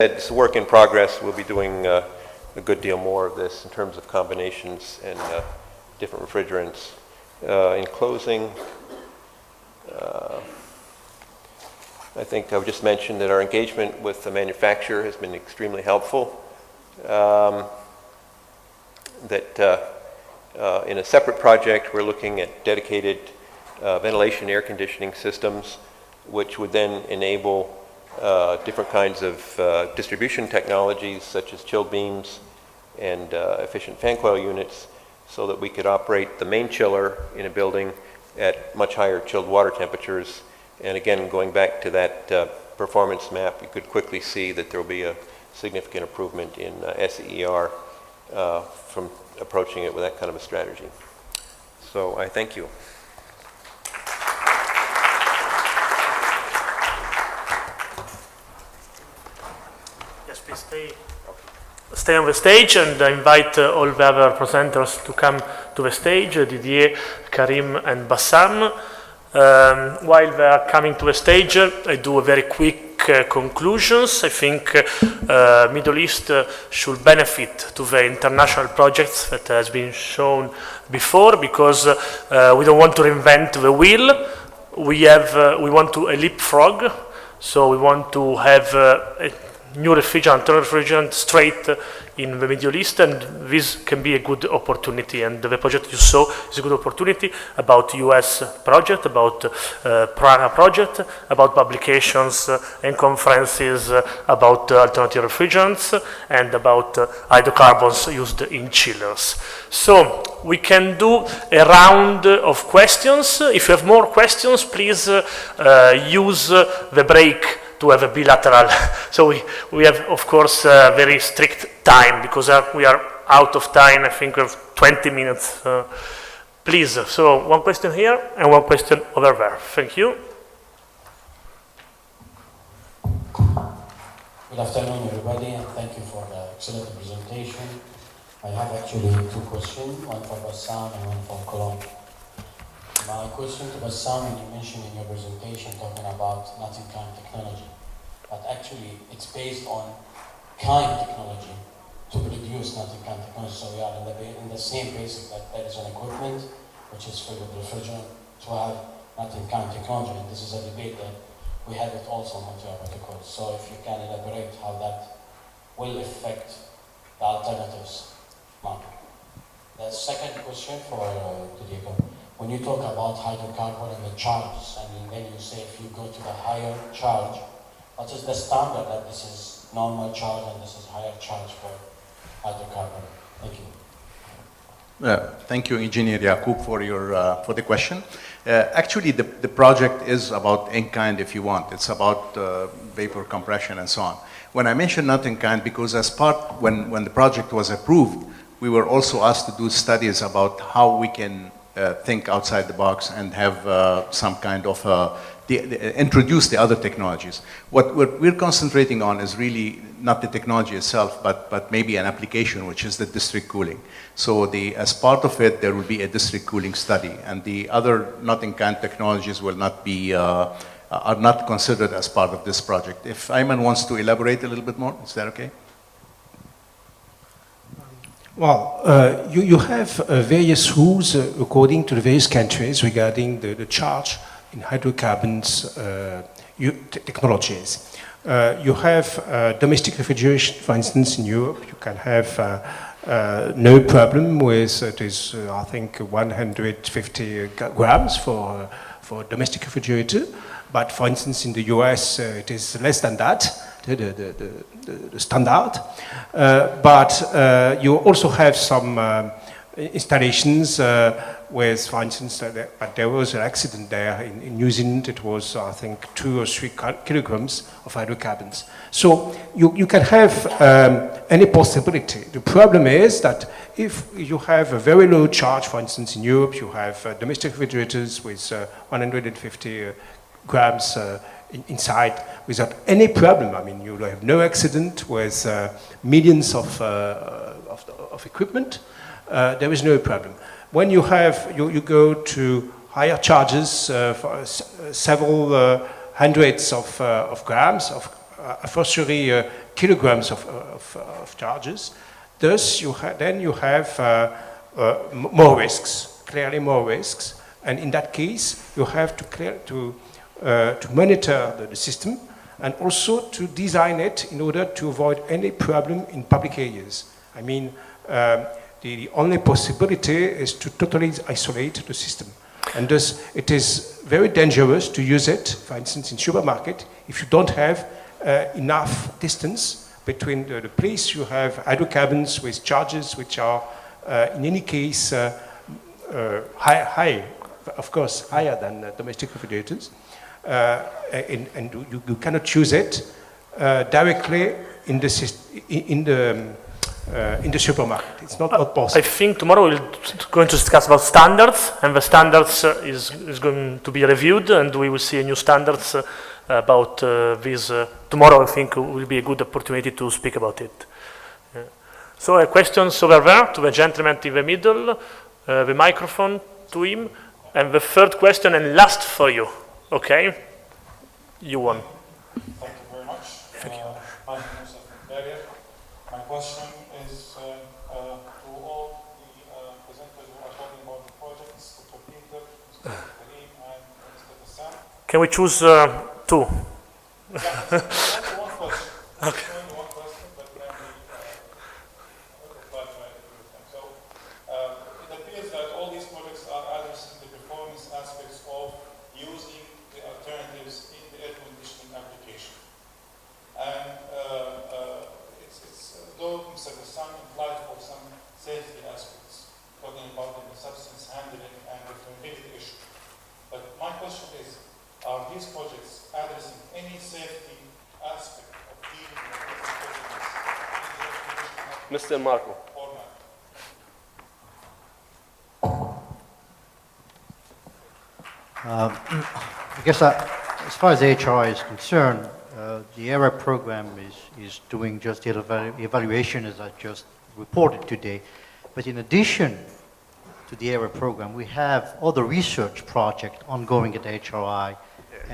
It's a work in progress. We'll be doing a good deal more of this in terms of combinations and different refrigerants. In closing, I think I would just mention that our engagement with the manufacturer has been extremely helpful. In a separate project, we're looking at dedicated ventilation air conditioning systems, which would then enable different kinds of distribution technologies, such as chilled beams and efficient fan coil units, so that we could operate the main chiller in a building at much higher chilled water temperatures. And again, going back to that performance map, you could quickly see that there will be a significant improvement in SEER from approaching it with that kind of a strategy. So I thank you. Yes, please stay on the stage, and I invite all the other presenters to come to the stage, Didier, Karim, and Bassam. While they are coming to the stage, I do a very quick conclusions. I think Middle East should benefit to the international projects that has been shown before, because we don't want to reinvent the wheel. We want to leapfrog, so we want to have a new refrigerant, alternative refrigerant straight in the Middle East, and this can be a good opportunity. And the project you saw is a good opportunity about US project, about Praga project, about publications and conferences about alternative refrigerants, and about hydrocarbons used in chillers. So we can do a round of questions. If you have more questions, please use the break to have a bilateral. So we have, of course, very strict time, because we are out of time. I think we have 20 minutes. Please, so one question here and one question over there. Thank you. Good afternoon, everybody, and thank you for the excellent presentation. I have actually two questions, one for Bassam and one for Colombe. My question to Bassam, you mentioned in your presentation talking about not-in-kind technology, but actually it's based on kind technology to produce not-in-kind technology. So we are in the same basic, that there is an equipment which is filled with refrigerant to have not-in-kind technology, and this is a debate that we had it also on Montreal Protocol. So if you can elaborate how that will affect the alternatives market. The second question for Diego. When you talk about hydrocarbon and the charges, and then you say if you go to the higher charge, what is the standard that this is normal charge and this is higher charge for hydrocarbon? Thank you. Thank you, Engineer Yacoub, for the question. Actually, the project is about in-kind, if you want. It's about vapor compression and so on. When I mentioned not in-kind, because as part, when the project was approved, we were also asked to do studies about how we can think outside the box and have some kind of introduce the other technologies. What we're concentrating on is really not the technology itself, but maybe an application, which is the district cooling. So as part of it, there will be a district cooling study, and the other not-in-kind technologies will not be are not considered as part of this project. If Ayman wants to elaborate a little bit more, is that okay? Well, you have various rules according to the various countries regarding the charge in hydrocarbons technologies. You have domestic refrigeration, for instance, in Europe. You can have no problem with, it is, I think, 150 grams for domestic refrigerator. But for instance, in the US, it is less than that, the standard. But you also have some installations with, for instance, but there was an accident there in New Zealand. It was, I think, 2 or 3 kilograms of hydrocarbons. So you can have any possibility. The problem is that if you have a very low charge, for instance, in Europe, you have domestic refrigerators with 150 grams inside without any problem. I mean, you have no accident with millions of equipment. There is no problem. When you go to higher charges for several hundreds of grams of a fortiori kilograms of charges. Thus, then you have more risks, clearly more risks, and in that case, you have to monitor the system and also to design it in order to avoid any problem in public areas. I mean, the only possibility is to totally isolate the system. And thus, it is very dangerous to use it, for instance, in supermarket, if you don't have enough distance between the place you have hydrocarbons with charges which are, in any case, high, of course, higher than domestic refrigerators. And you cannot use it directly in the supermarket. It's not possible. I think tomorrow we're going to discuss about standards, and the standards is going to be reviewed, and we will see a new standards about this. Tomorrow, I think, will be a good opportunity to speak about it. So, questions over there to the gentleman in the middle, the microphone to him, and the third question and last for you. Okay, you won. Thank you very much. My name is Daria. My question is to all the presenters who are talking about the projects, Dr. Peter, Mr. Karim, and Mr. Bassam. Can we choose two? One question. Okay. Only one question, but then we reply to everything. So it appears that all these projects are addressing the performance aspects of using the alternatives in the air conditioning application. And though Mr. Bassam implied for some safety aspects, talking about the substance handling and the flammability issue. But my question is, are these projects addressing any safety aspect of dealing with these projects in the air conditioning Mr. Marco. format? I guess as far as the HRI is concerned, the ERA program is doing just the evaluation as I just reported today. But in addition to the ERA program, we have other research projects ongoing at HRI.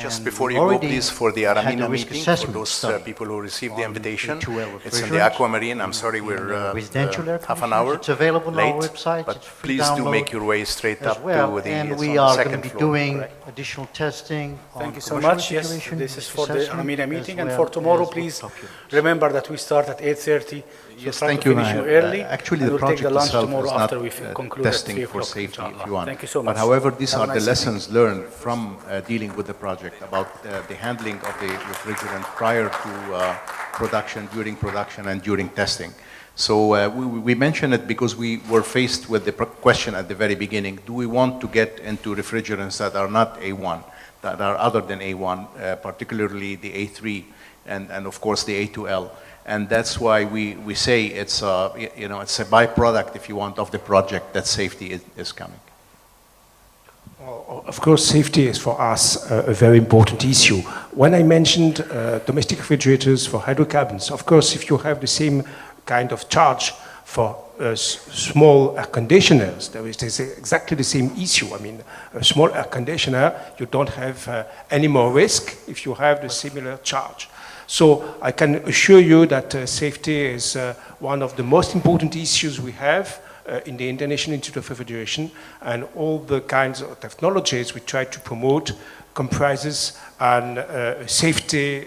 Just And before we you go, already please, for the had Aramina a risk meeting, for assessment those study people who received the on invitation, A2L it's in the refrigerants, Aquamarine. I'm sorry we're residential air half an conditioners. hour It's available on late, our website. but It's free please do download make your way straight as up well. to the, And it's we on the are going second to be floor, doing correct? additional testing Thank on you so commercial much. Yes, refrigeration, this is risk for the assessment, Aramina as meeting. And well for tomorrow, as please with remember that we start at 8:30. Yes, try thank to you, finish Maher. early. Actually, and the we'll take project the lunch itself tomorrow is not after we conclude at testing 3 for o'clock, safety, inshallah. if you want. Thank you so But much. however, these Have a are the nice lessons learned from dealing with the project about the handling of the refrigerant prior to production, during production, and during testing. So we mention it because we were faced with the question at the very beginning, do we want to get into refrigerants that are not A1, that are other than A1, particularly the A3 and of course the A2L. And that's why we say it's it's a byproduct, if you want, of the project that safety is coming. Well, of course, safety is for us a very important issue. When I mentioned domestic refrigerators for hydrocarbons, of course, if you have the same kind of charge for small air conditioners, there is exactly the same issue. I mean, a small air conditioner, you don't have any more risk if you have the similar charge. So I can assure you that safety is one of the most important issues we have in the International Institute of Refrigeration, and all the kinds of technologies we try to promote comprises an safety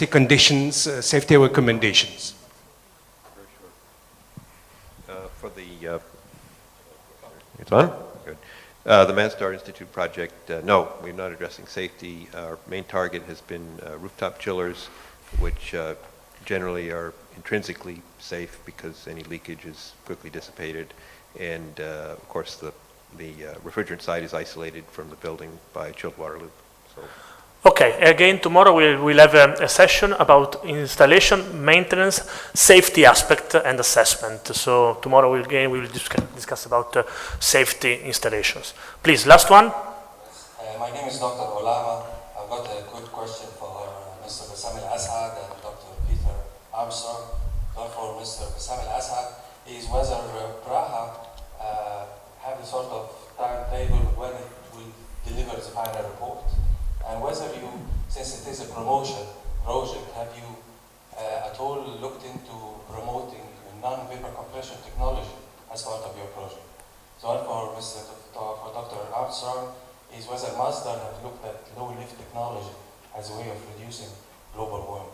conditions, safety recommendations. For the, it's on? Good. The Manstar Institute project, no, we're not addressing safety. Our main target has been rooftop chillers, which generally are intrinsically safe because any leakage is quickly dissipated. And of course, the refrigerant side is isolated from the building by a chilled water loop. So. Okay, again, tomorrow we'll have a session about installation, maintenance, safety aspect, and assessment. So tomorrow we will discuss about safety installations. Please, last one. My name is Dr. Olama. I've got a good question for Mr. Bassam Al-Assad and Dr. Peter Armstrong. But for Mr. Bassam Al-Assad is whether Praha have a sort of timetable when it will deliver the final report, and whether you since it is a promotion project, have you at all looked into promoting non-vapor compression technology as part of your project? So one for Dr. Armstrong is whether Mazda have looked at low-lift technology as a way of reducing global warming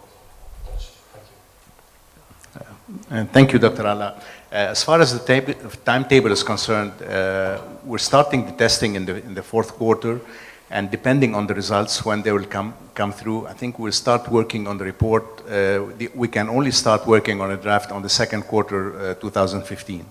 potential. Thank you. And thank you, Dr. Allah. As far as the timetable is concerned, we're starting the testing in the fourth quarter, and depending on the results, when they will come through, I think we'll start working on the report. We can only start working on a draft on the second quarter 2015.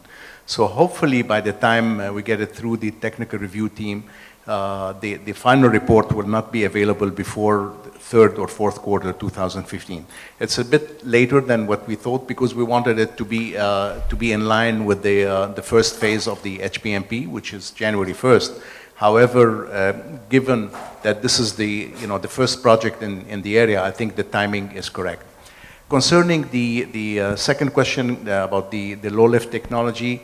So hopefully by the time we get it through the technical review team, the final report will not be available before third or fourth quarter 2015. It's a bit later than what we thought because we wanted it to be in line with the first phase of the HPMP, which is January 1st. However, given that this is the first project in the area, I think the timing is correct. Concerning the second question about the low-lift technology,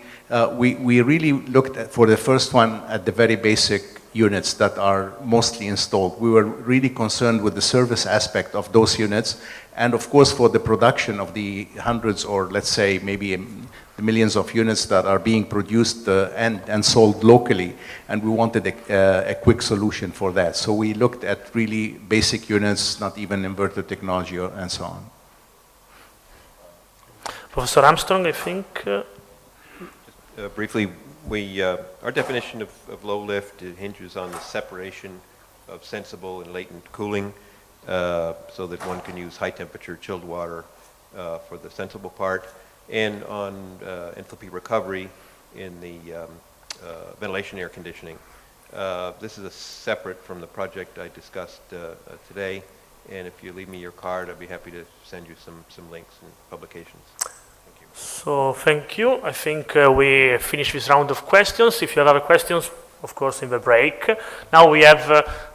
we really looked at, for the first one, at the very basic units that are mostly installed. We were really concerned with the service aspect of those units, and of course for the production of the hundreds or let's say maybe the millions of units that are being produced and sold locally, and we wanted a quick solution for that. So we looked at really basic units, not even inverter technology and so on. Professor Armstrong, I think. Briefly, our definition of low lift hinges on the separation of sensible and latent cooling, so that one can use high temperature chilled water for the sensible part, and on enthalpy recovery in the ventilation air conditioning. This is separate from the project I discussed today, and if you leave me your card, I'd be happy to send you some links and publications. So thank you. I think we finished this round of questions. If you have other questions, of course, in the break. Now we have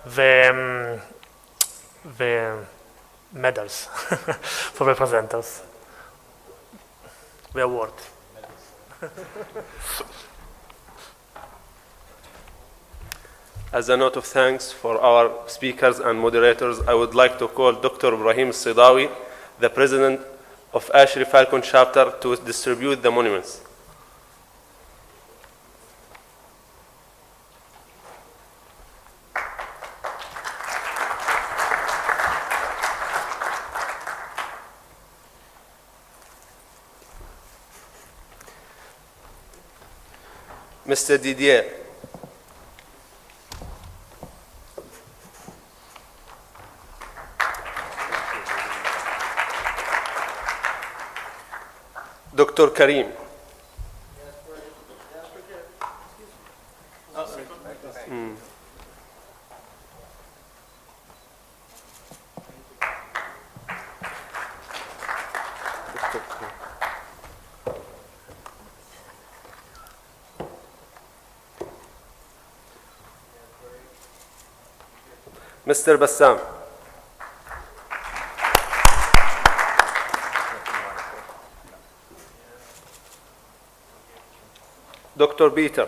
the medals for the presenters. The award. As a note of thanks for our speakers and moderators, I would like to call Dr. Ibrahim Sidawi, the President of Ashri Falcon Chapter, to distribute the monuments. Mr. Didier. Dr. Karim. Mr. Bassam. Dr. Peter.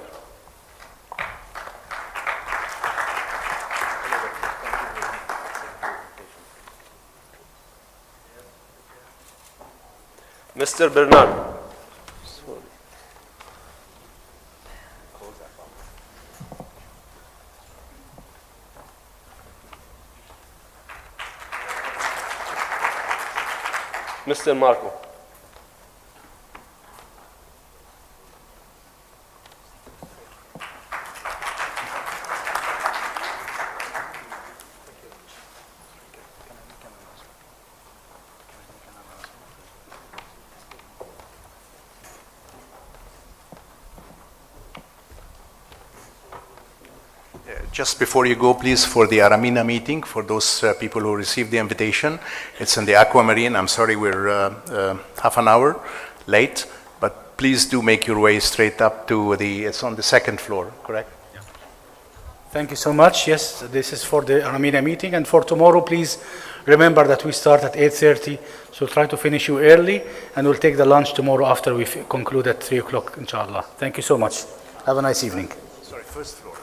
Mr. Bernard. Mr. Marco. Just before you go, please, for the Aramina meeting, for those people who received the invitation, it's in the Aquamarine. I'm sorry we're half an hour late, but please do make your way straight up to it's on the second floor, correct? Yeah. Thank you so much. Yes, this is for the Aramina meeting. And for tomorrow, please remember that we start at 8:30, so try to finish you early, and we'll take the lunch tomorrow after we conclude at 3 o'clock, inshallah. Thank you so much. Have a nice evening. Sorry, first floor.